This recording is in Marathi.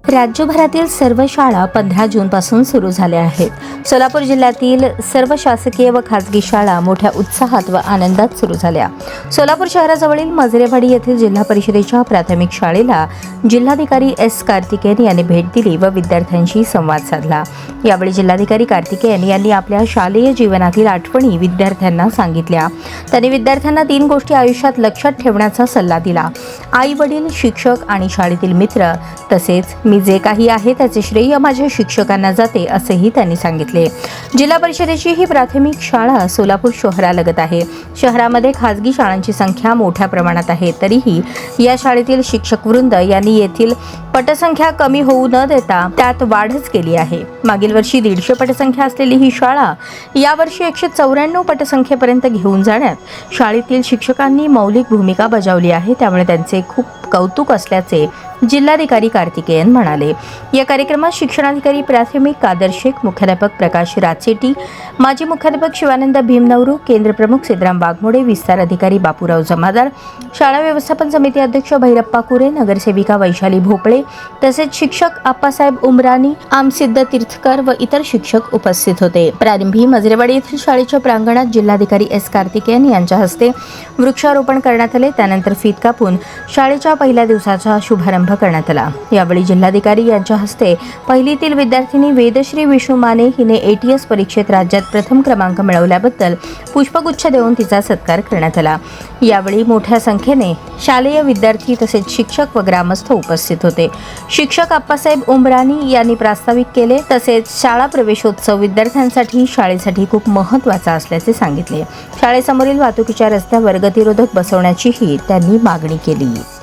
राज्यभरातील सर्व शाळा 15 जूनपासून सुरू झाल्या आहेत. सोलापूर जिल्ह्यातील सर्व शासकीय व खासगी शाळा मोठ्या उत्साहात व आनंदात सुरू झाल्या. सोलापूर शहराजवळील मजरेवाडी येथील जिल्हा परिषदेच्या प्राथमिक शाळेला जिल्हाधिकारी एस कार्तिकेयन यांनी भेट दिली व विद्यार्थ्यांशी संवाद साधला. यावेळी जिल्हाधिकारी कार्तिकेयन यांनी आपल्या शालेय जीवनातील आठवणी विद्यार्थ्यांना सांगितल्या. त्यांनी विद्यार्थ्यांना 3 गोष्टी आयुष्यात लक्षात ठेवण्याचा सल्ला दिला. आई वडील, शिक्षक आणि शाळेतील मित्र. तसेच मी जे काही आहे त्याचे श्रेय माझ्या शिक्षकांना जाते असेही त्यांनी सांगितले. जिल्हा परिषदेची ही प्राथमिक शाळा सोलापूर शहरालगत आहे. शहरामध्ये खासगी शाळांची संख्या मोठ्या प्रमाणात आहे. तरीही या शाळेतील शिक्षक वृंद यांनी येथील पटसंख्या कमी होऊ न देता त्यात वाढच केली आहे. मागील वर्षी 150 पटसंख्या असलेली ही शाळा यावर्षी 194 पटसंख्येपर्यंत घेऊन जाण्यात शाळेतील शिक्षकांनी मौलिक भूमिका बजावली आहे. त्यामुळे त्यांचे खूप कौतुक असल्याचे जिल्हाधिकारी कार्तिकेयन म्हणाले. या कार्यक्रमात शिक्षणाधिकारी प्राथमिक कादर शेख, मुख्याध्यापक प्रकाश राचेटी, माजी मुख्याध्यापक शिवानंद भीमनवरू, केंद्र प्रमुख सिद्धराम वाघमोडे, विस्तार अधिकारी बापूराव जमादार, शाळा व्यवस्थापन समिती अध्यक्ष भैरप्पा कुरे, नगरसेविका वैशाली भोपळे तसेच शिक्षक आप्पासाहेब उमरानी, आमसिद्ध तीर्थकर व इतर शिक्षक उपस्थित होते. प्रारंभी मजरेवाडी येथील शाळेच्या प्रांगणात जिल्हाधिकारी एस कार्तिकेयन यांच्या हस्ते वृक्षारोपण करण्यात आले. त्यानंतर फीत कापून शाळेच्या पहिल्या दिवसाचा शुभारंभ करण्यात आला. यावेळी जिल्हाधिकारी यांच्या हस्ते पहिलीतील विद्यार्थिनी वेदश्री विष्णू माने हिने ATS परीक्षेत राज्यात प्रथम क्रमांक मिळवल्याबद्दल पुष्पगुच्छ देऊन तिचा सत्कार करण्यात आला. यावेळी मोठ्या संख्येने शालेय विद्यार्थी तसेच शिक्षक व ग्रामस्थ उपस्थित होते. शिक्षक आप्पासाहेब उमरानी यांनी प्रास्ताविक केले. तसेच शाळा प्रवेशोत्सव विद्यार्थ्यांसाठी शाळेसाठी खूप महत्त्वाचा असल्याचे सांगितले. शाळेसमोरील वाहतुकीच्या रस्त्यावर गतिरोधक बसवण्याचीही त्यांनी मागणी केली.